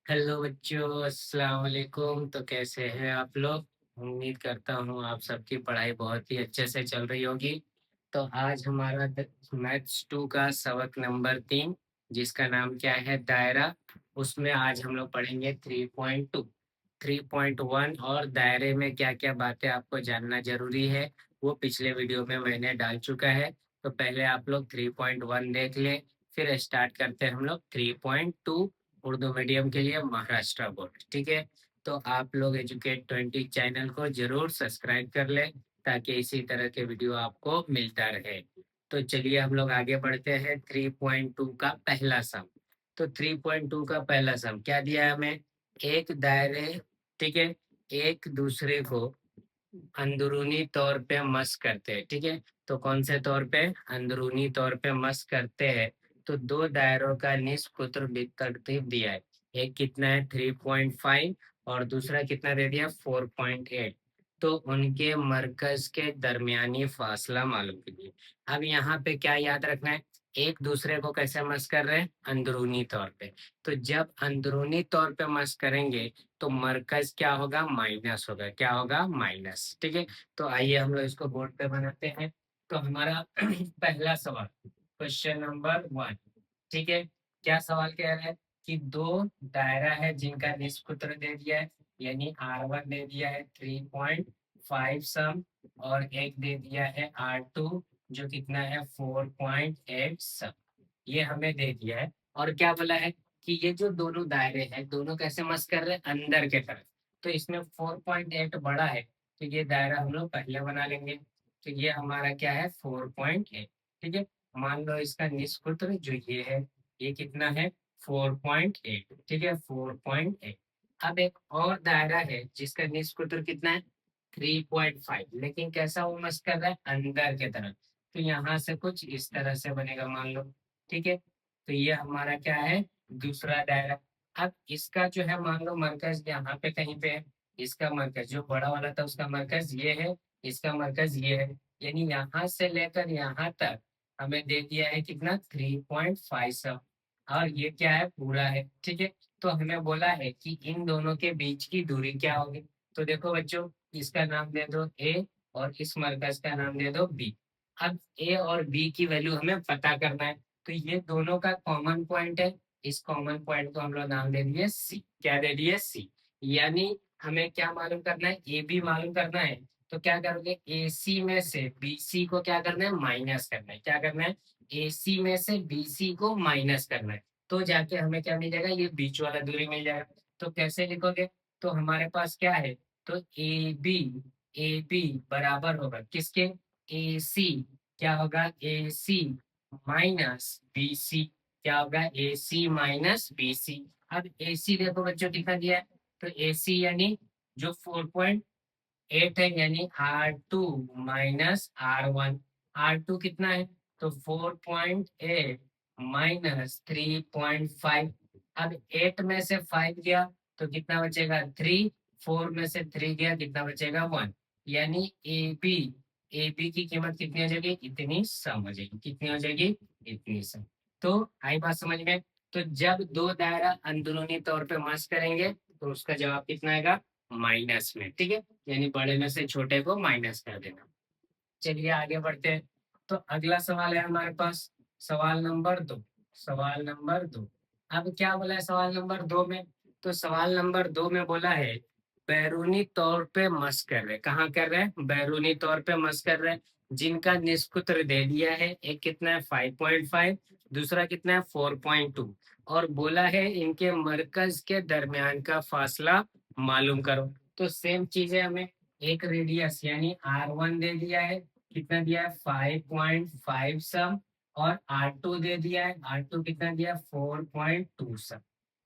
Hello बच्चों, अस्सलाम वालेकुम। तो कैसे हैं आप लोग? उम्मीद करता हूँ आप सबकी पढ़ाई बहुत ही अच्छे से चल रही होगी। तो आज हमारा मैथ्स 2 का सबक नंबर 3, जिसका नाम क्या है, दायरा। उसमें आज हम लोग पढ़ेंगे 3.2, 3.1 और दायरे में क्या क्या बातें आपको जानना जरूरी है वो पिछले वीडियो में मैंने डाल चुका है। तो पहले आप लोग 3.1 देख लें, फिर स्टार्ट करते हैं हम लोग 3.2, उर्दू मीडियम के लिए महाराष्ट्र बोर्ड। ठीक है, तो आप लोग एजुकेट 20 चैनल को जरूर सब्सक्राइब कर लें ताकि इसी तरह के वीडियो आपको मिलता रहे। तो चलिए हम लोग आगे बढ़ते हैं। 3.2 का पहला सम। तो 3.2 का पहला सम क्या दिया है हमें? एक दायरे, ठीक है, एक दूसरे को अंदरूनी तौर पे मस करते हैं। ठीक है, तो कौन से तौर पे? अंदरूनी तौर पे मस करते हैं। तो दो दायरों का निष्कुत्र तरतीब दिया है। एक कितना है 3.5 और दूसरा कितना दे दिया 4.8। तो उनके मरकज के दरमियानी फासला मालूम कीजिए। अब यहाँ पे क्या याद रखना है? एक दूसरे को कैसे मस कर रहे हैं? अंदरूनी तौर पे। तो जब अंदरूनी तौर पे मस करेंगे तो मरकज क्या होगा? माइनस होगा। क्या होगा? माइनस। ठीक है, तो आइए हम लोग इसको बोर्ड पे बनाते हैं। तो हमारा पहला सवाल, क्वेश्चन नंबर 1। ठीक है, क्या सवाल कह रहा है कि दो दायरा है जिनका निष्कुत्र दे दिया है, यानी R1 दे दिया है 3.5 सम, और एक दे दिया है R2 जो कितना है 4.8 सम। ये हमें दे दिया है। और क्या बोला है कि ये जो दोनों दायरे हैं दोनों कैसे मस कर रहे हैं? अंदर के तरफ। तो इसमें 4.8 बड़ा है, तो ये दायरा हम लोग पहले बना लेंगे। तो ये हमारा क्या है 4.8। ठीक है, मान लो इसका निष्कुत्र जो ये है, ये कितना है 4.8। ठीक है, 4.8। अब एक और दायरा है जिसका निष्कुत्र कितना है 3.5, लेकिन कैसा वो मस कर रहा है? अंदर के तरफ। तो यहाँ से कुछ इस तरह से बनेगा मान लो। ठीक है, तो ये हमारा क्या है? दूसरा दायरा। अब इसका जो है मान लो मरकज यहाँ पे कहीं पे है। इसका मरकज जो बड़ा वाला था उसका मरकज ये है, इसका मरकज ये है, यानी यहाँ से लेकर यहाँ तक हमें दे दिया है कितना 3.5। और ये क्या है? पूरा है। ठीक है, तो हमें बोला है कि इन दोनों के बीच की दूरी क्या होगी। तो देखो बच्चों, इसका नाम दे दो ए और इस मरकज का नाम दे दो बी। अब ए और बी की वैल्यू हमें पता करना है। तो ये दोनों का कॉमन पॉइंट है, इस कॉमन पॉइंट को हम लोग नाम दे दिए सी। क्या दे दिए? सी। यानी हमें क्या मालूम करना है? ए बी मालूम करना है। तो क्या करोगे? ए सी में से बी सी को क्या करना है? माइनस करना है। क्या करना है? ए सी में से बी सी को माइनस करना है। तो जाके हमें क्या मिल जाएगा? ये बीच वाला दूरी मिल जाएगा। तो कैसे लिखोगे? तो हमारे पास क्या है? तो ए बी बराबर होगा किसके? ए सी। क्या होगा? ए सी माइनस बी सी। क्या होगा? ए सी माइनस बी सी। अब ए सी देखो बच्चों कितना दिया है। तो ए सी यानी जो 4.8 है, यानी R2 माइनस R1। R2 कितना है? तो 4.8 माइनस 3.5। अब 8 में से 5 गया तो कितना बचेगा? 3। 4 में से 3 गया कितना बचेगा? 1। यानी ए बी की कीमत कितनी हो जाएगी? इतनी सम हो जाएगी। कितनी हो जाएगी? इतनी सम। तो आई बात समझ में? तो जब दो दायरा अंदरूनी तौर पे मर्ज करेंगे तो उसका जवाब कितना आएगा? माइनस में। ठीक है, यानी बड़े में से छोटे को माइनस कर देना। चलिए आगे बढ़ते हैं। तो अगला सवाल है हमारे पास, सवाल नंबर 2। सवाल नंबर 2। अब क्या बोला है सवाल नंबर 2 में? तो सवाल नंबर 2 में बोला है बैरूनी तौर पे मस कर रहे। कहाँ कर रहे हैं? बैरूनी तौर पे मस कर रहे हैं, जिनका निष्कुत्र दे दिया है। एक कितना है 5.5, दूसरा कितना है 4.2, और बोला है इनके मरकज के दरमियान का फासला मालूम करो। तो सेम चीज है, हमें एक रेडियस यानी R1 दे दिया है, कितना दिया है 5.5 सम, और R2 दे दिया है, R2 कितना दिया है 4.2 सम।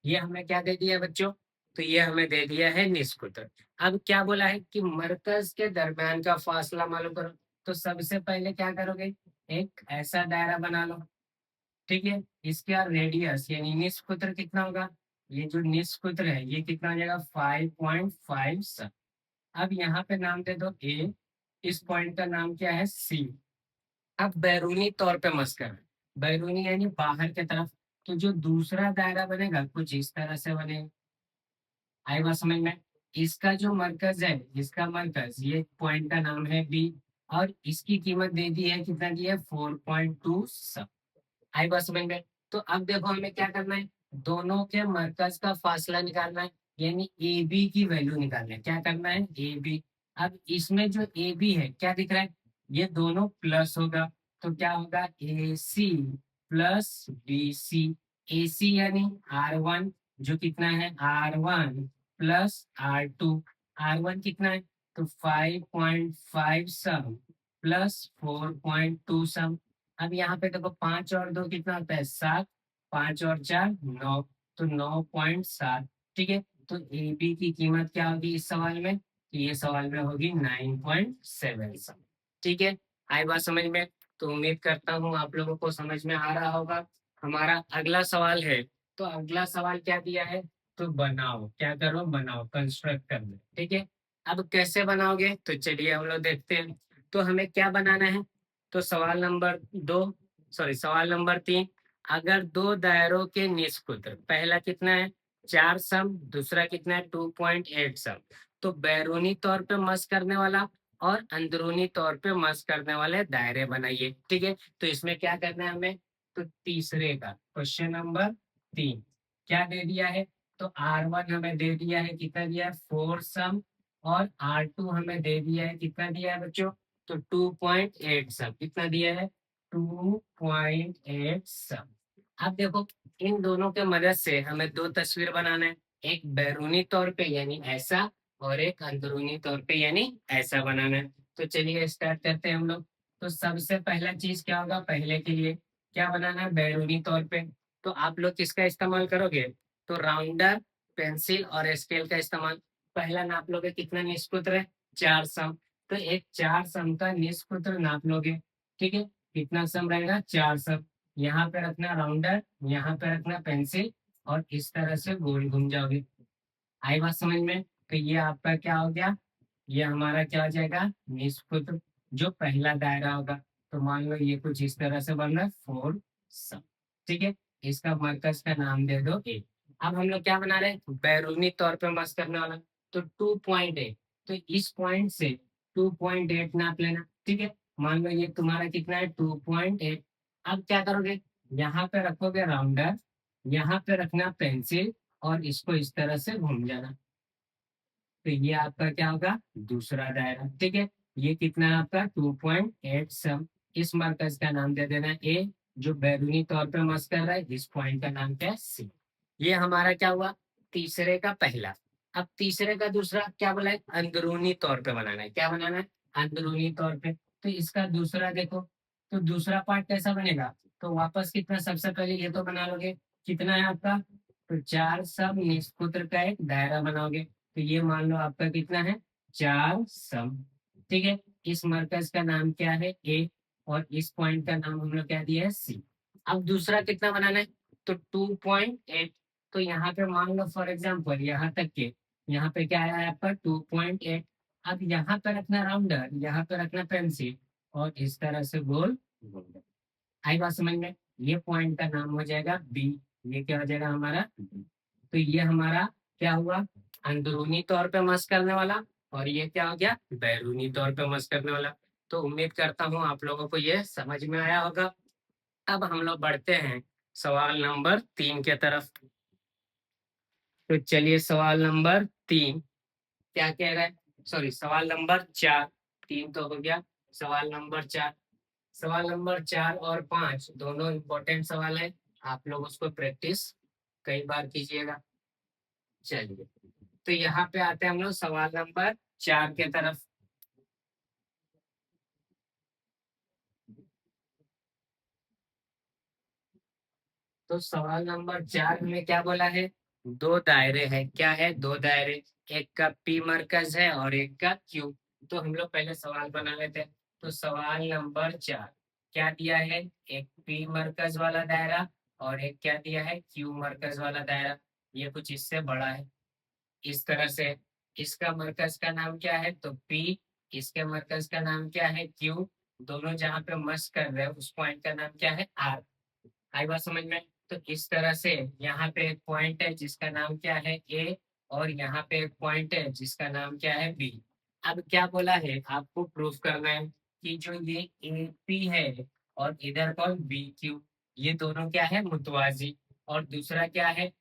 ये हमें क्या दे दिया है बच्चों? तो ये हमें दे दिया है निष्कुत्र। अब क्या बोला है कि मरकज के दरमियान का फासला मालूम करो। तो सबसे पहले क्या करोगे? एक ऐसा दायरा बना लो। ठीक है, इसका रेडियस यानी निष्कुत्र कितना होगा? ये जो निष्कुत्र है ये कितना हो जाएगा 5.5 सम। अब यहाँ पे नाम दे दो ए, इस पॉइंट का नाम क्या है? सी। अब बैरूनी तौर पे मस कर, बैरूनी यानी बाहर की तरफ। तो जो दूसरा दायरा बनेगा कुछ इस तरह से बनेगा। आई बात समझ में। इसका जो मरकज है, इसका मरकज, ये पॉइंट का नाम है बी, और इसकी कीमत दे दी है, कितना दी है 4.2 सब। आई बात समझ में। तो अब देखो हमें क्या करना है, दोनों के मरकज का फासला निकालना है, यानी ए बी की वैल्यू निकालना है। क्या करना है, ए बी। अब इसमें जो ए बी है क्या दिख रहा है, ये दोनों प्लस होगा, तो क्या होगा ए सी प्लस बी सी। ए सी यानी R1, जो कितना है R1 प्लस R2। R1 कितना है, तो 5.5 सम प्लस 4.2 सम। अब यहाँ पे देखो 5 और 2 कितना होता है 7, 5 और 4 9, तो 9.7। ठीक है, तो ए बी की कीमत क्या होगी इस सवाल में, तो ये सवाल में होगी 9.7। ठीक है, आई बात समझ में। तो उम्मीद करता हूँ आप लोगों को समझ में आ रहा होगा। हमारा अगला सवाल है, तो अगला सवाल क्या दिया है, तो बनाओ, क्या करो, बनाओ, कंस्ट्रक्ट कर दो। ठीक है, अब कैसे बनाओगे, तो चलिए हम लोग देखते हैं। तो हमें क्या बनाना है, तो सवाल नंबर 3। अगर दो दायरों के निष्पुत्र, पहला कितना है 4 सम, दूसरा कितना है 2.8 सम, तो बैरूनी तौर पे मस करने वाला और अंदरूनी तौर पे मस करने वाले दायरे बनाइए। ठीक है, तो इसमें क्या करना है हमें, तो तीसरे का क्वेश्चन नंबर 3 क्या दे दिया है, तो R1 हमें दे दिया है, कितना दिया है 4 सम, और R2 हमें दे दिया है, कितना दिया है बच्चों, तो 2.8 सम। कितना दिया है 2.8 सम। अब देखो इन दोनों के मदद से हमें दो तस्वीर बनाना है, एक बैरूनी तौर पे यानी ऐसा, और एक अंदरूनी तौर पे यानी ऐसा बनाना है। तो चलिए स्टार्ट करते हैं हम लोग। तो सबसे पहला चीज क्या होगा, पहले के लिए क्या बनाना है बैरूनी तौर पे, तो आप लोग किसका इस्तेमाल करोगे, तो राउंडर, पेंसिल और स्केल का इस्तेमाल। पहला नाप लोगे कितना निष्पुत्र है 4 सम, तो एक 4 सम का निष्पुत्र नाप लोगे। ठीक है, कितना सम रहेगा 4 सम। यहाँ पे रखना राउंडर, यहाँ पे रखना पेंसिल, और इस तरह से गोल घूम जाओगे। आई बात समझ में। तो ये आपका क्या हो गया, ये हमारा क्या हो जाएगा निष्पुत्र, जो पहला दायरा होगा। तो मान लो ये कुछ इस तरह से बन रहा है 4 सम। ठीक है, इसका मरकज का नाम दे दो ए। अब हम लोग क्या बना रहे हैं, बैरूनी तौर पे मस करने वाला, तो 2.8, तो इस पॉइंट से 2.8 नाप लेना। ठीक है, मान लो ये तुम्हारा कितना है 2.8। अब क्या करोगे, यहाँ पे रखोगे राउंडर, यहाँ पे रखना पेंसिल, और इसको इस तरह से घूम जाना। तो ये आपका क्या होगा दूसरा दायरा। ठीक है, ये कितना है आपका 2.8 सम। इस मरकज का नाम दे देना ए, जो बैरूनी तौर पे मस कर रहा है, इस पॉइंट का नाम क्या है सी। ये हमारा क्या हुआ तीसरे का पहला। अब तीसरे का दूसरा क्या बोला है, अंदरूनी तौर पे बनाना है। क्या बनाना है, अंदरूनी तौर पे। तो इसका दूसरा देखो, तो दूसरा पार्ट कैसा बनेगा, तो वापस कितना, सबसे पहले ये तो बना लोगे, कितना है आपका, तो 4 सब निष्पुत्र का एक दायरा बनाओगे। तो ये मान लो आपका कितना है 4 सम। ठीक है, इस मरकज का नाम क्या है ए, और इस पॉइंट का नाम हम लोग क्या दिया है सी। अब दूसरा कितना बनाना है, तो 2.8। तो यहाँ पे मान लो फॉर एग्जाम्पल यहाँ तक के, यहाँ पे क्या है आपका 2.8। अब यहाँ पे रखना राउंडर, यहाँ पे रखना पेंसिल, और इस तरह से गोल घूमना। आई बात समझ में। ये पॉइंट का नाम हो जाएगा बी। ये क्या हो जाएगा हमारा B। तो ये हमारा क्या हुआ, अंदरूनी तौर पे मस करने वाला, और ये क्या हो गया बैरूनी तौर पे मस करने वाला। तो उम्मीद करता हूँ आप लोगों को ये समझ में आया होगा। अब हम लोग बढ़ते हैं सवाल नंबर 3 के तरफ। तो चलिए सवाल नंबर 3 क्या कह रहा है, सॉरी सवाल नंबर 4, 3 तो हो गया, सवाल नंबर 4। सवाल नंबर 4 और 5 दोनों इंपॉर्टेंट सवाल है, आप लोग उसको प्रैक्टिस कई बार कीजिएगा। चलिए, तो यहाँ पे आते हैं हम लोग सवाल नंबर 4 के तरफ। तो सवाल नंबर 4 में क्या बोला है, दो दायरे हैं, क्या है दो दायरे, एक का पी मरकज है और एक का क्यू। तो हम लोग पहले सवाल बना लेते हैं। तो सवाल नंबर 4 क्या दिया है, एक पी मरकज वाला दायरा, और एक क्या दिया है क्यू मरकज वाला दायरा। ये कुछ इससे बड़ा है, इस तरह से। इसका मरकज का नाम क्या है, तो पी, इसके मरकज का नाम क्या है क्यू। दोनों जहाँ पे मस्क कर रहे हैं उस पॉइंट का नाम क्या है आर। आई बात समझ में। तो इस तरह से यहाँ पे एक पॉइंट है जिसका नाम क्या है ए, और यहाँ पे एक पॉइंट है जिसका नाम क्या है बी। अब क्या बोला है, आपको प्रूफ करना है कि जो ये ए पी है और इधर कौन बी क्यू, ये दोनों क्या है मुतवाजी। और दूसरा क्या है,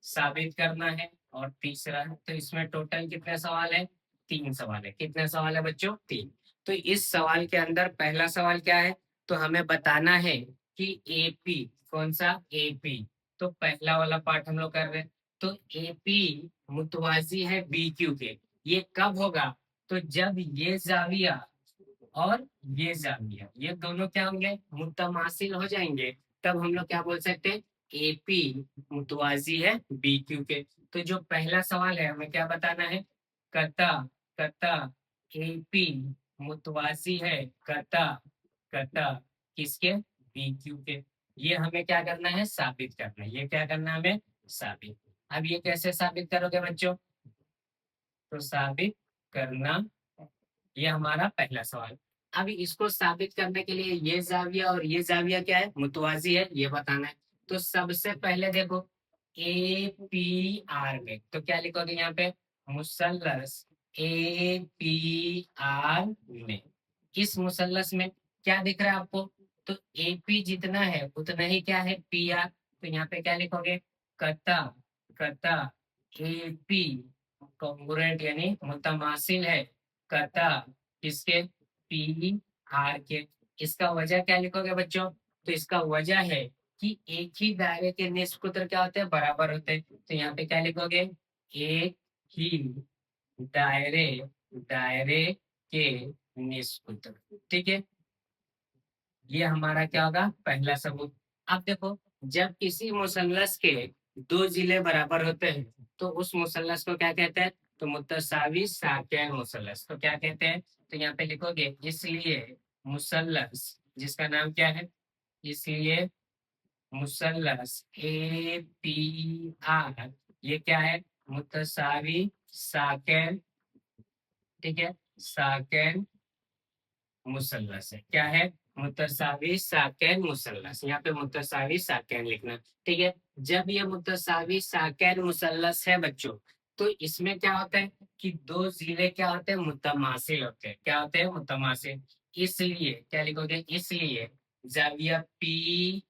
साबित करना है। और तीसरा, तो इसमें टोटल कितने सवाल है, तीन सवाल है। कितने सवाल है बच्चों, तीन। तो इस सवाल के अंदर पहला सवाल क्या है, तो हमें बताना है कि एपी कौन सा, एपी। तो पहला वाला पार्ट हम लोग कर रहे हैं। तो एपी मुतवाजी है बी क्यू के। ये कब होगा, तो जब ये जाविया और ये जाविया ये दोनों क्या होंगे, मुतमासिल हो जाएंगे। तब हम लोग क्या बोल सकते हैं, एपी मुतवाजी है बी क्यू के। तो जो पहला सवाल है हमें क्या बताना है, कता कता एपी मुतवाजी है कता कता किसके, बी क्यू के। ये हमें क्या करना है, साबित करना है। ये क्या करना है हमें, साबित। अब ये कैसे साबित करोगे बच्चों, तो साबित करना, ये हमारा पहला सवाल। अभी इसको साबित करने के लिए ये जाविया और ये जाविया क्या है, मुतवाजी है, ये बताना है। तो सबसे पहले देखो, ए पी आर में तो क्या लिखोगे यहाँ पे, मुसल्लस ए पी आर में। इस मुसल्लस में क्या दिख रहा है आपको, तो ए पी जितना है उतना ही क्या है, पी आर। तो यहाँ पे क्या लिखोगे, कता कता ए पी कॉन्ग्रुएंट यानी मुतमासिल है कता किसके, पी आर के। इसका वजह क्या लिखोगे बच्चों, तो इसका वजह है कि एक ही दायरे के निष्कुत्र क्या होते हैं, बराबर होते हैं। तो यहाँ पे क्या लिखोगे, एक ही दायरे दायरे के निष्कुत्र। ठीक है, ये हमारा क्या होगा, पहला सबूत। अब देखो, जब किसी मुसल्लस के दो जिले बराबर होते हैं तो उस मुसल्लस को क्या कहते हैं, तो मुतसावी साकैन मुसल्लस। तो क्या कहते हैं, तो यहाँ पे लिखोगे, इसलिए मुसल्लस जिसका नाम क्या है, इसलिए मुसल्लस ए पी आर ये क्या है, मुतसावी साकैन। ठीक है, साकैन मुसल्लस है, क्या है, मुतसावी साकैन मुसल्लस। यहाँ पे मुतसावी साकैन लिखना। ठीक है, जब ये मुतसावी साकैन मुसल्लस है बच्चों, तो इसमें क्या होता है कि दो जीरे क्या होते हैं, मुतमासिल होते हैं। क्या होते हैं, मुतमासिल। इसलिए क्या लिखोगे, इसलिए जाविया पी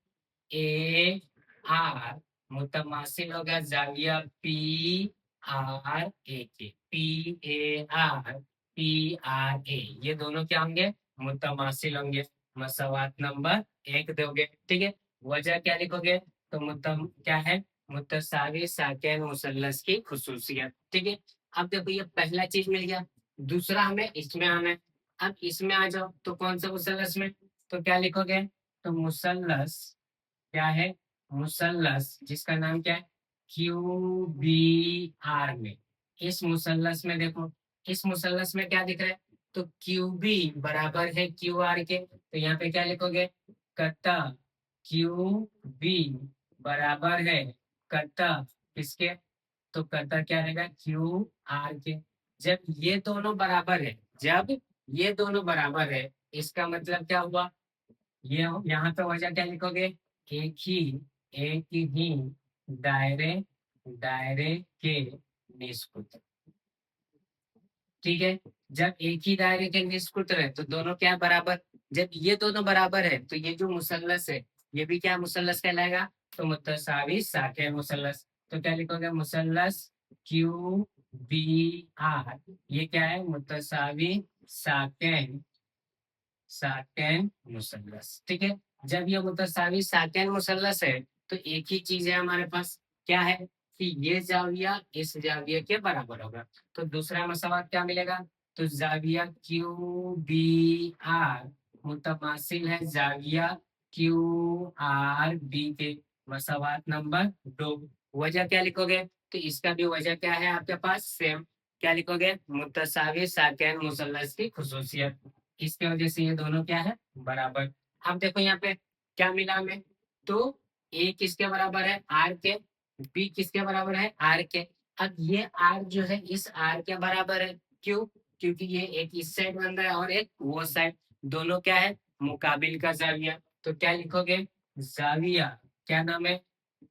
ए आर मुतमासिल होगा जाविया पी आर ए के। P A R P R A ये दोनों क्या होंगे, मुतमासिल होंगे। मसवात नंबर एक दोगे। ठीक है, वजह क्या लिखोगे, तो मुतम क्या है, मुतसावी साकैन मुसल्लस की खुसूसियत। ठीक है, अब देखो ये पहला चीज मिल गया। दूसरा हमें इसमें आना है। अब इसमें आ जाओ, तो कौन सा मुसल्लस में, तो क्या लिखोगे, तो मुसल्लस क्या है, मुसल्लस जिसका नाम क्या है, क्यू बी आर में। इस मुसल्लस में देखो, इस मुसल्लस में क्या दिख रहा है, तो क्यू बी बराबर है क्यू आर के। तो यहाँ पे क्या लिखोगे, कता क्यू बी बराबर है कता किसके, तो कता क्या रहेगा, क्यू आर के। जब ये दोनों बराबर है, जब ये दोनों बराबर है, इसका मतलब क्या हुआ, ये यहाँ पे वजह क्या लिखोगे, एक ही एक ही दायरे दायरे के निष्कुत्र। ठीक है, जब एक ही दायरे के निष्कुत्र है तो दोनों क्या है, बराबर। जब ये दोनों बराबर है तो ये जो मुसल्लस है ये भी क्या मुसल्लस कहलाएगा, तो मुतसावी साकैन मुसल्लस। तो क्या लिखोगे, मुसल्लस क्यू बी आर ये क्या है, मुतसावी साकैन साकैन मुसल्लस। ठीक है, जब ये मुतसावी साकैन मुसल्लस है तो एक ही चीज है हमारे पास, क्या है, कि ये जाविया इस जाविया के बराबर होगा। तो दूसरा मसला क्या मिलेगा, तो जाविया क्यू बी आर मुतमासिल है जाविया क्यू आर बी के। मसवात नंबर दो। वजह क्या लिखोगे, तो इसका भी वजह क्या है आपके पास, सेम। क्या लिखोगे, मुतसावी साकैन मुसल्लस की खुसूसियत। इसकी वजह से ये दोनों क्या है, बराबर। अब देखो यहाँ पे क्या मिला हमें, तो ए किसके बराबर है, आर के। बी किसके बराबर है, आर के। अब ये आर जो है इस आर के बराबर है, क्यों, क्योंकि ये एक इस साइड बन रहा है और एक वो साइड, दोनों क्या है, मुकाबिल का जाविया। तो क्या लिखोगे, जाविया क्या नाम है,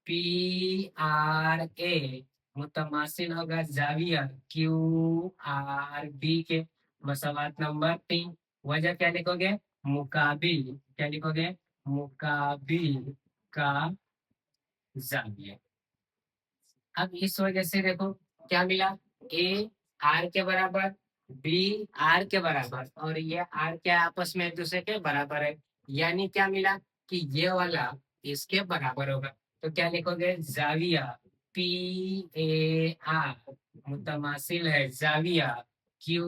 पी आर ए मुतमासिल होगा जाविया क्यू आर बी के। मसवात नंबर 3। वजह क्या लिखोगे? मुकाबिल। क्या लिखोगे? मुकाबिल का जाविया। अब इस वजह से देखो क्या मिला। ए आर के बराबर, बी आर के बराबर, और ये आर के आपस में एक दूसरे के बराबर है। यानी क्या मिला कि ये वाला इसके बराबर होगा। तो क्या लिखोगे? जाविया पी ए आर मुतमासिल है जाविया क्यू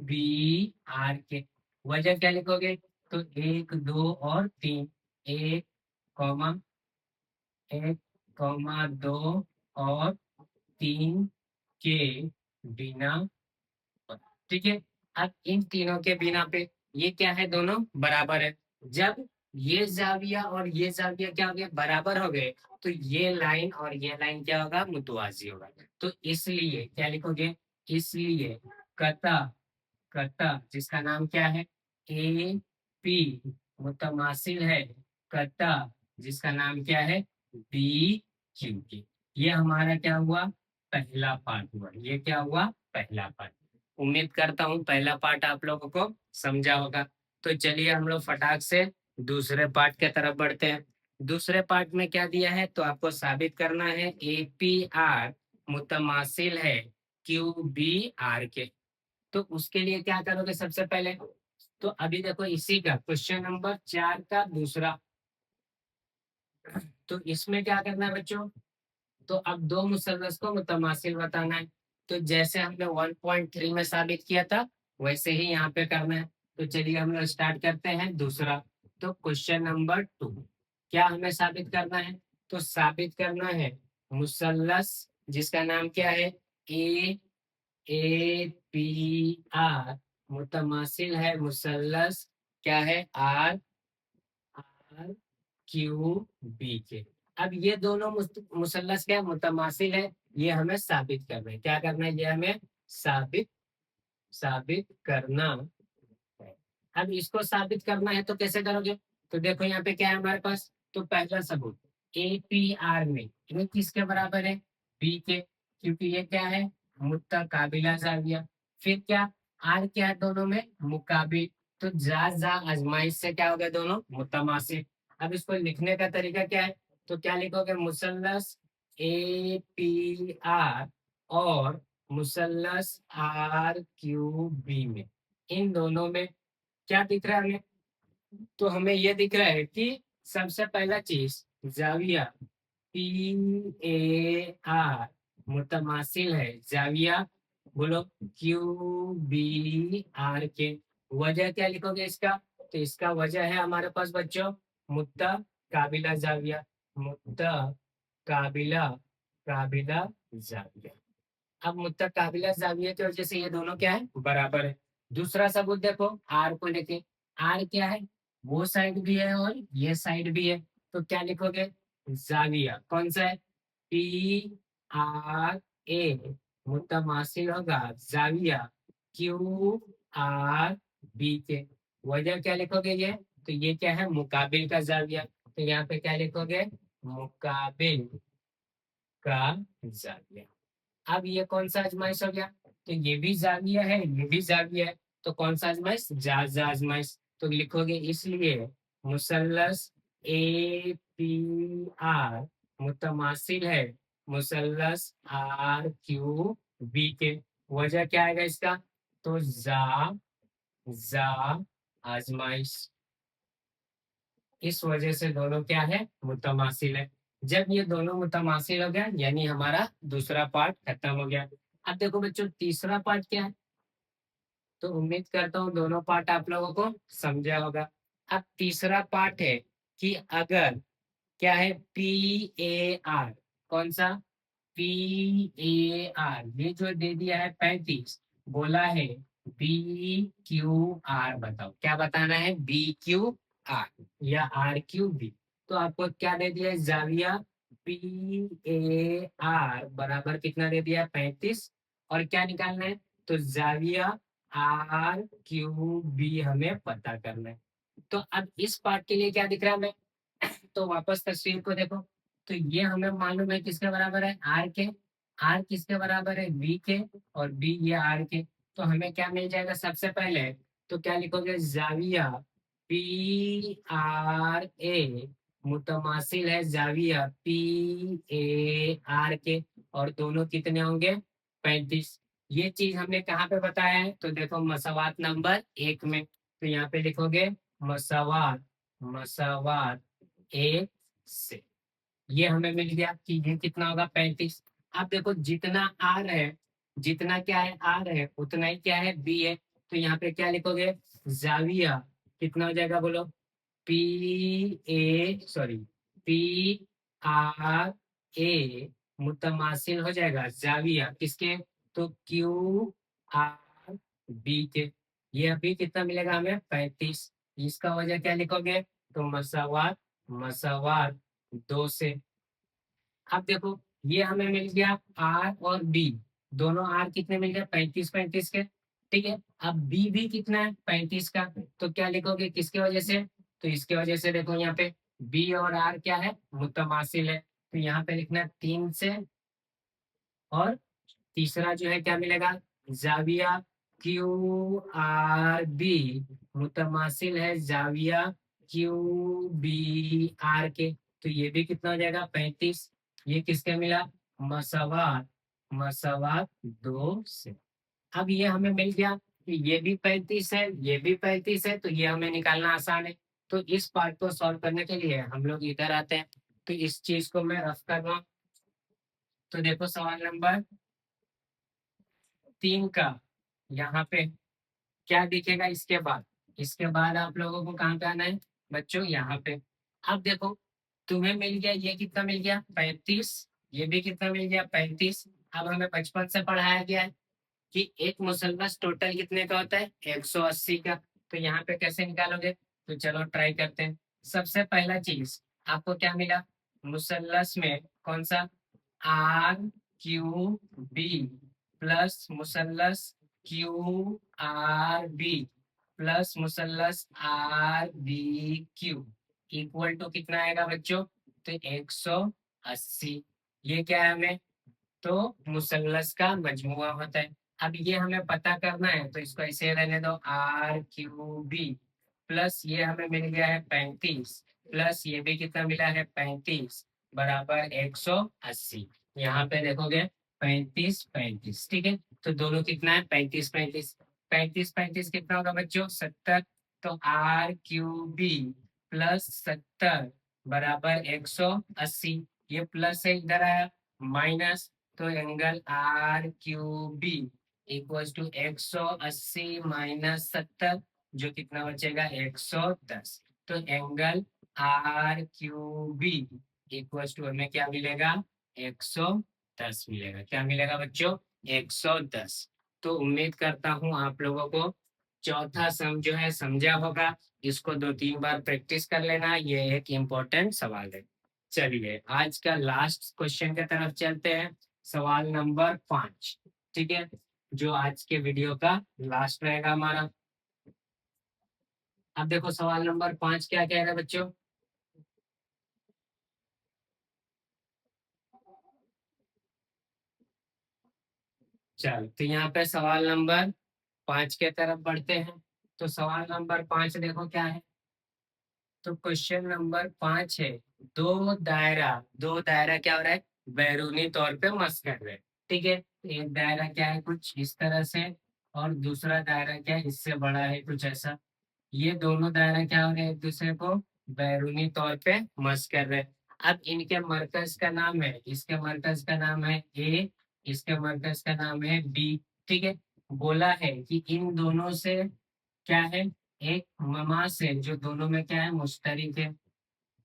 बी आर के। वजह क्या लिखोगे? तो 1 2 और 3। एक कॉमा 1 2 और 3 के बिना। ठीक है। अब इन तीनों के बिना पे ये क्या है? दोनों बराबर है। जब ये जाविया और ये जाविया क्या हो गए? बराबर हो गए। तो ये लाइन और ये लाइन क्या होगा? मुतवाजी होगा। तो इसलिए क्या लिखोगे? इसलिए कता, कता जिसका नाम क्या है? ए पी मुतमासिल है कता जिसका नाम क्या है? बी क्यू की। ये हमारा क्या हुआ? पहला पार्ट हुआ। ये क्या हुआ? पहला पार्ट। उम्मीद करता हूँ पहला पार्ट आप लोगों को समझा होगा। तो चलिए हम लोग फटाक से दूसरे पार्ट के तरफ बढ़ते हैं। दूसरे पार्ट में क्या दिया है? तो आपको साबित करना है ए पी आर मुतमासिल है क्यू बी आर के। तो उसके लिए क्या करोगे सबसे पहले? तो अभी देखो इसी का क्वेश्चन नंबर 4 का दूसरा। तो इसमें क्या करना है बच्चों? तो अब दो मुसल्लस को मुतमासिल बताना है। तो जैसे हमने 1.3 में साबित किया था वैसे ही यहाँ पे करना है। तो चलिए हम लोग स्टार्ट करते हैं दूसरा। तो क्वेश्चन नंबर 2 क्या हमें साबित करना है? तो साबित करना है मुसल्लस जिसका नाम क्या है? ए ए पी आर मुतमासिल है मुसल्लस क्या है? आर आर क्यू बी के। अब ये दोनों मुसल्लस क्या है? मुतमासिल है। ये हमें साबित करना है। क्या करना है? ये हमें साबित साबित करना है। अब इसको साबित करना है तो कैसे करोगे? तो देखो यहाँ पे क्या है हमारे पास। तो पहला सबूत ए पी आर में ये किसके बराबर है? बी के, क्योंकि ये क्या है? मुतकाबिला जाविया। फिर क्या? आर क्या है दोनों में? मुकाबिल। तो जा जा आजमाइश से क्या हो गया? दोनों मुतमासिल। अब इसको लिखने का तरीका क्या है? तो क्या लिखोगे? मुसल्लस ए पी आर और मुसल्लस आर क्यू बी में, इन दोनों में क्या दिख रहा है हमें? तो हमें ये दिख रहा है कि सबसे पहला चीज जाविया पी ए आर मुतमासिल है जाविया बोलो क्यू बी आर के। वजह क्या लिखोगे इसका? तो इसका वजह है हमारे पास बच्चों मुत्ता काबिला जाविया। मुत्ता काबिला काबिला जाविया। अब मुत्तक काबिला जाविया की वजह से ये दोनों क्या है? बराबर है। दूसरा सबूत देखो आर को लेके। आर क्या है? वो साइड भी है और ये साइड भी है। तो क्या लिखोगे? जाविया कौन सा है? पी आर ए मुतमासिल होगा जाविया क्यू आर बी के। वजह क्या लिखोगे ये? तो ये क्या है? मुकाबिल का जाविया। तो यहाँ पे क्या लिखोगे? मुकाबिल का जाविया। अब ये कौन सा आजमाइश हो गया? तो ये भी जाविया है ये भी जाविया है। तो कौन सा आजमाइश? जा आजमाइश। तो लिखोगे इसलिए मुसल्लस ए पी आर मुतमासिल है मुसल्लस आर क्यू बी के। वजह क्या आएगा इसका? तो जा आजमाइश। इस वजह से दोनों क्या है? मुतमासिल है। जब ये दोनों मुतमासिल हो गया यानी हमारा दूसरा पार्ट खत्म हो गया। अब देखो बच्चों तीसरा पार्ट क्या है? तो उम्मीद करता हूँ दोनों पार्ट आप लोगों को समझा होगा। अब तीसरा पार्ट है कि अगर क्या है? पी ए आर कौन सा? पी ए आर ये जो दे दिया है 35, बोला है बी क्यू आर। बताओ क्या बताना है? बी क्यू आर या आर क्यू बी। तो आपको क्या दे दिया है? जाविया पी ए आर बराबर कितना दे दिया है? 35। और क्या निकालना है? तो जाविया आर क्यू बी हमें पता करना है। तो अब इस पार्ट के लिए क्या दिख रहा है हमें? तो वापस तस्वीर को देखो। तो ये हमें मालूम है किसके बराबर है? आर के। आर किसके बराबर है, बी के, और बी ये आर के। तो हमें क्या मिल जाएगा सबसे पहले, तो क्या लिखोगे, जाविया पी आर ए मुतमासिल है जाविया पी ए आर के, और दोनों कितने होंगे, 35। ये चीज हमने कहाँ पे बताया है, तो देखो मसवात नंबर 1 में, तो यहाँ पे लिखोगे मसवात, मसवात 1 से। ये हमें मिल गया कि ये कितना होगा, 35। अब देखो जितना आर है, जितना क्या है आर है, उतना ही क्या है बी है। तो यहाँ पे क्या लिखोगे, जाविया कितना हो जाएगा बोलो, P A sorry P R A मुतमासिल हो जाएगा जाविया किसके, तो क्यू आर बी के। ये अभी कितना मिलेगा हमें, 35। इसका वजह क्या लिखोगे, तो मसावात, मसावात 2 से। अब देखो ये हमें मिल गया आर और बी, दोनों आर कितने मिल गए, 35 35 के। ठीक है, अब बी भी कितना है, 35 का। तो क्या लिखोगे किसके वजह से, तो इसके वजह से देखो यहाँ पे बी और आर क्या है, मुतमासिल है। तो यहाँ पे लिखना 3 से, और तीसरा जो है क्या मिलेगा, जाविया क्यू आर बी मुतमासिल है जाविया क्यू बी आर के। तो ये भी कितना हो जाएगा, 35। ये किसके मिला, मसवात, मसवात 2 से। अब ये हमें मिल गया कि ये भी 35 है, ये भी 35 है, तो ये हमें निकालना आसान है। तो इस पार्ट को सॉल्व करने के लिए हम लोग इधर आते हैं। तो इस चीज को मैं रफ कर रहा हूँ। तो देखो सवाल नंबर 3 का यहाँ पे क्या दिखेगा, इसके बाद, इसके बाद आप लोगों को कहाँ पे आना है बच्चों, यहाँ पे। अब देखो तुम्हें मिल गया, ये कितना मिल गया, 35। ये भी कितना मिल गया, 35। अब हमें बचपन से पढ़ाया गया है कि एक मुसलमान टोटल कितने का होता है, 180 का। तो यहाँ पे कैसे निकालोगे, तो चलो ट्राई करते हैं। सबसे पहला चीज आपको क्या मिला, मुसल्लस में कौन सा, आर क्यू बी प्लस मुसल्लस क्यू आर बी प्लस मुसल्लस R B Q equal to कितना आएगा बच्चों, तो 180। ये क्या है हमें, तो मुसल्लस का मजमुआ होता है। अब ये हमें पता करना है, तो इसको ऐसे रहने दो, आर क्यू बी प्लस ये हमें मिल गया है 35, प्लस ये भी कितना मिला है, 35 बराबर 180। यहाँ पे देखोगे 35 35, ठीक है। तो दोनों कितना है, 35 35। 35 35 कितना होगा बच्चों, 70। तो आर क्यू बी प्लस 70 बराबर 180। ये प्लस से इधर आया माइनस, तो angle R Q B equal to 180 minus 70, जो कितना बचेगा, 110। तो angle R Q B equal to हमें क्या मिलेगा, 110 मिलेगा। क्या मिलेगा बच्चों, 110। तो उम्मीद करता हूँ आप लोगों को चौथा सम जो है समझा होगा। इसको 2 3 बार प्रैक्टिस कर लेना, ये एक इम्पोर्टेंट सवाल है। चलिए आज का लास्ट क्वेश्चन की तरफ चलते हैं, सवाल नंबर 5। ठीक है, जो आज के वीडियो का लास्ट रहेगा हमारा। अब देखो सवाल नंबर 5 क्या कह रहा है बच्चों, चल तो यहाँ पे सवाल नंबर 5 के तरफ बढ़ते हैं। तो सवाल नंबर 5 देखो क्या है, तो क्वेश्चन नंबर 5 है, दो दायरा क्या हो रहा है, बैरूनी तौर पे मस कर रहे हैं। ठीक है, एक दायरा क्या है कुछ इस तरह से, और दूसरा दायरा क्या है इससे बड़ा है कुछ ऐसा। ये दोनों दायरा क्या हो रहे हैं, एक दूसरे को बैरूनी तौर पे मस कर रहे हैं। अब इनके मरकज का नाम है, इसके मरकज का नाम है ए, इसके मरकज का नाम है बी। ठीक है, बोला है कि इन दोनों से क्या है, एक ममास है जो दोनों में क्या है, मुश्तरिक है।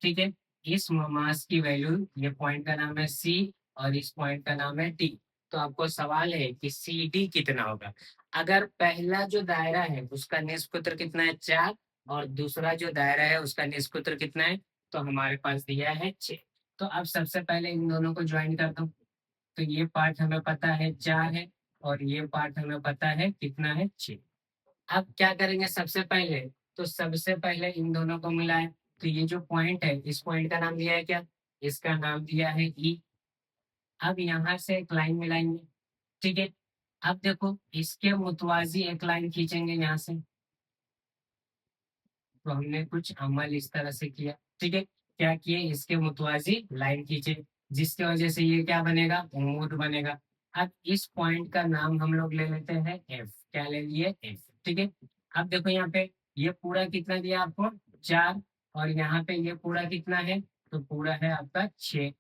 ठीक है, इस ममास की वैल्यू, ये पॉइंट का नाम है सी, और इस पॉइंट का नाम है डी। तो आपको सवाल है कि सी डी कितना होगा। अगर पहला जो दायरा है उसका निष्कुत्र कितना है, 4, और दूसरा जो दायरा है उसका निष्कुत्र कितना है, तो हमारे पास दिया है 6। तो अब सबसे पहले इन दोनों को ज्वाइन कर दो। तो ये पार्ट हमें पता है 4 है, और ये पार्ट हमें पता है कितना है, 6। अब क्या करेंगे सबसे पहले, तो सबसे पहले इन दोनों को मिलाएं। तो ये जो पॉइंट है, इस पॉइंट का नाम दिया है क्या, इसका नाम दिया है ई। अब यहाँ से एक लाइन मिलाएंगे, ठीक है। अब देखो इसके मुतवाजी एक लाइन खींचेंगे यहाँ से, तो हमने कुछ अमल इस तरह से किया, ठीक है। क्या किए, इसके मुतवाजी लाइन खींचे, जिसकी वजह से ये क्या बनेगा, उमूद बनेगा। अब इस पॉइंट का नाम हम लोग ले लेते हैं एफ, क्या ले लिए, एफ, ठीक है। अब देखो यहाँ पे ये पूरा कितना दिया आपको, 4, और यहाँ पे ये पूरा कितना है, तो पूरा है आपका 6,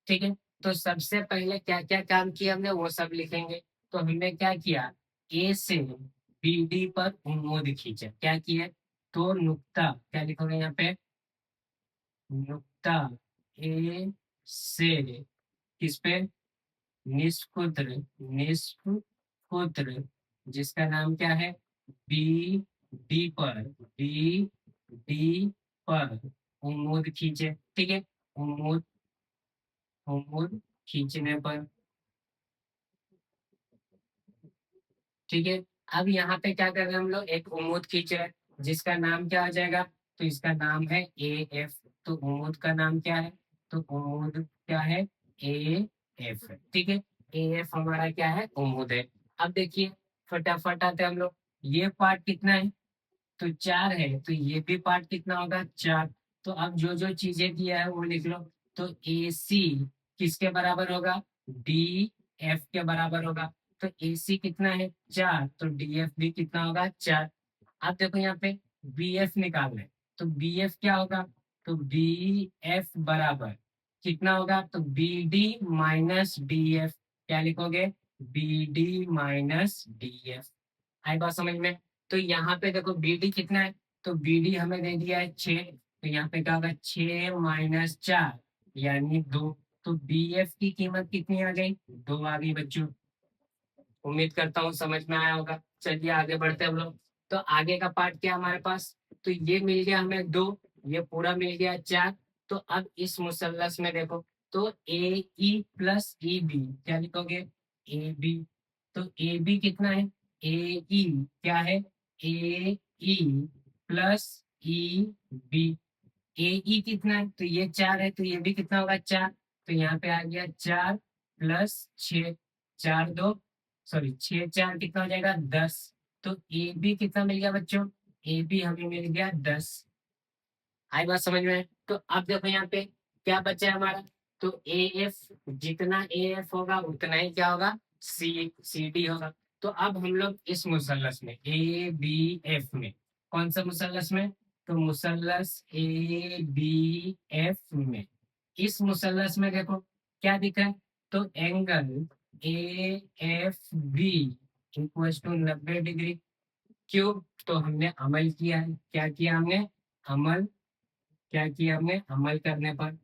ठीक है। तो सबसे पहले क्या क्या काम किया हमने वो सब लिखेंगे। तो हमने क्या किया, ए से बी डी पर उन्मूद खींचा, क्या किया, तो नुक्ता क्या लिखोगे यहाँ पे, नुक्ता ए से किस पे, निष्कुद्र, निष्कुद्र, जिसका नाम क्या है, बी डी पर, बी डी पर उन्मूद खींचे, ठीक है। उन्मूद, उन्मूद खींचने पर, ठीक है। अब यहाँ पे क्या कर रहे हैं हम लोग, एक उम्मूद खींच रहे हैं, जिसका नाम क्या हो जाएगा, तो इसका नाम है ए एफ। तो उम्मूद का नाम क्या है, तो उम्मूद क्या है, ए एफ, ठीक है। ए एफ हमारा क्या है, उम्मूद है। अब देखिए फटाफट आते हैं हम लोग, ये पार्ट कितना है, तो 4 है, तो ये भी पार्ट कितना होगा, 4। तो अब जो जो चीजें दिया है वो लिख लो। तो ए सी किसके बराबर होगा, डी एफ के बराबर होगा। तो ए सी कितना है, 4, तो डी एफ भी कितना होगा, 4। अब देखो यहाँ पे बी एफ निकालना है, तो बी एफ क्या होगा, तो बी एफ बराबर कितना होगा, तो B D minus D F, क्या लिखोगे, B D minus D F. आई बात समझ में। तो यहाँ पे देखो बी डी कितना है, तो बी डी हमें दे दिया है 6, तो यहाँ पे क्या होगा, 6 - 4 यानी 2। तो बी एफ की कीमत कितनी आ गई, 2 आ गई बच्चों। उम्मीद करता हूँ समझ में आया होगा। चलिए आगे बढ़ते हैं हम लोग। तो आगे का पार्ट क्या है हमारे पास, तो ये मिल गया हमें 2, ये पूरा मिल गया 4। तो अब इस मुसल्लस में देखो, तो ए ई प्लस ई बी, क्या लिखोगे, ए बी। तो ए बी कितना है, ए ई क्या है, ए ई प्लस ई बी। ए ई कितना है, तो ये 4 है, तो ये भी कितना होगा, 4। तो यहाँ पे आ गया 4 + 6, 4 - 2, सॉरी 6 - 4 कितना हो जाएगा, 10। तो ए बी कितना मिल गया बच्चों, ए बी हमें मिल गया 10। आई बात समझ में। तो अब देखो यहाँ पे क्या बचा है हमारा, तो ए एफ, जितना ए एफ होगा उतना ही क्या होगा, सी डी होगा। तो अब हम लोग इस मुसल्लस में ए बी एफ में, कौन सा मुसल्लस में, तो मुसल्लस ए बी एफ में, इस मुसल्लस में देखो क्या दिख रहा है, तो angle A F B equal to 90 degree. क्यों, तो हमने अमल किया है, क्या किया हमने, अमल, क्या किया हमने, अमल करने पर,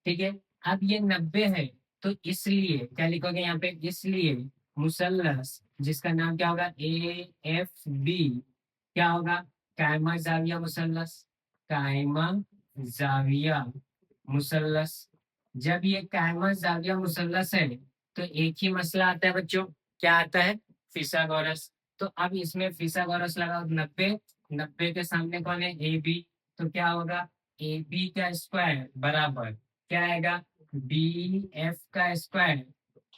ठीक है। अब ये 90 है, तो इसलिए क्या लिखोगे यहाँ पे, इसलिए मुसल्लस जिसका नाम क्या होगा, ए एफ बी, क्या होगा, कायमा जाविया मुसल्लस, कायमा जाविया मुसल्लस। जब ये कायमा जाविया मुसल्लस है, तो एक ही मसला आता है बच्चों, क्या आता है, फिसागोरस। तो अब इसमें फिसागोरस लगाओ, 90, 90 के सामने कौन है, ए बी। तो क्या होगा, ए बी का स्क्वायर बराबर क्या आएगा, बी एफ का स्क्वायर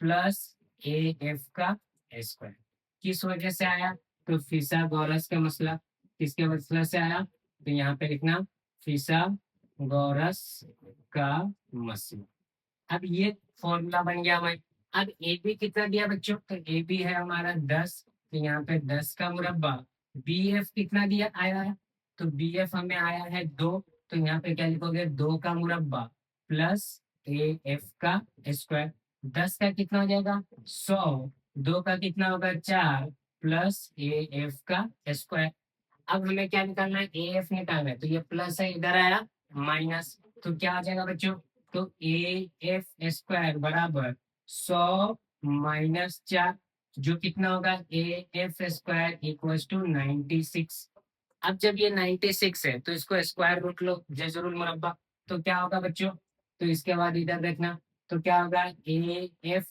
प्लस ए एफ का स्क्वायर। किस वजह से आया, तो फिसागोरस का मसला, किसके मसला से आया, तो यहाँ पे लिखना फिसागोरस का मसला। अब ये फॉर्मूला बन गया हमारे। अब ए बी कितना दिया बच्चों, तो ए बी है हमारा 10, तो यहाँ पे 10 का मुरब्बा। बी एफ कितना दिया आया है, तो बी एफ हमें आया है 2, तो यहाँ पे क्या लिखोगे, 2 का मुरब्बा प्लस ए एफ का स्क्वायर। 10 का कितना हो जाएगा, 100, 2 का कितना होगा, 4 प्लस ए एफ का स्क्वायर। अब हमें क्या निकालना है, ए एफ निकालना है, तो ये प्लस है, इधर आया माइनस, तो क्या आ जाएगा बच्चों, तो ए एफ स्क्वायर बराबर 100 - 4, जो कितना होगा, A F square equal to 96। अब जब ये 96 है, तो इसको स्क्वायर रूट लो, जजरुल मुरब्बा। तो क्या होगा बच्चों, तो इसके बाद इधर देखना, तो क्या होगा, ए एफ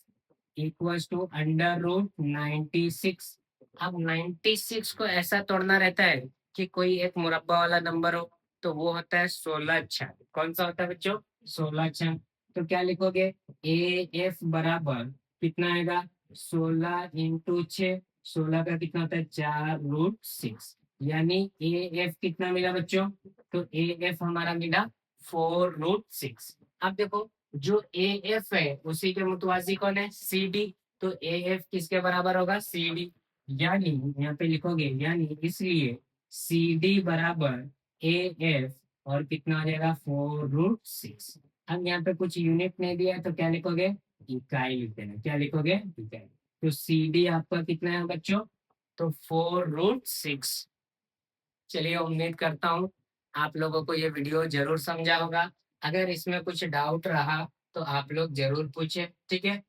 इक्वल टू √96। अब 96 को ऐसा तोड़ना रहता है कि कोई एक मुरब्बा वाला नंबर हो, तो वो होता है 16 अच्छा। कौन सा होता है बच्चों, 16 छः, तो क्या लिखोगे? ए एफ बराबर कितना आएगा? 16 × 6, 16 का कितना होता है? 4√6। यानी ए एफ कितना मिला बच्चों? तो ए एफ हमारा मिला 4√6। अब देखो, जो ए एफ है उसी के मुतवाजी कौन है? C D. तो ए एफ किसके बराबर होगा? C D. यानी यहाँ पे लिखोगे, यानी इसलिए सी डी बराबर ए एफ, और कितना आ जाएगा? 4√6। अब यहाँ पे कुछ यूनिट नहीं दिया है तो क्या लिखोगे? इकाई लिख देना। क्या लिखोगे? इकाई। तो सी डी आपका कितना है बच्चों? तो 4√6। चलिए, उम्मीद करता हूँ आप लोगों को ये वीडियो जरूर समझा होगा। अगर इसमें कुछ डाउट रहा तो आप लोग जरूर पूछें, ठीक है?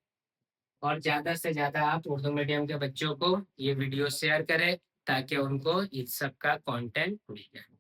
और ज्यादा से ज्यादा आप उर्दू मीडियम के बच्चों को ये वीडियो शेयर करें ताकि उनको इस सब का कंटेंट मिल जाए।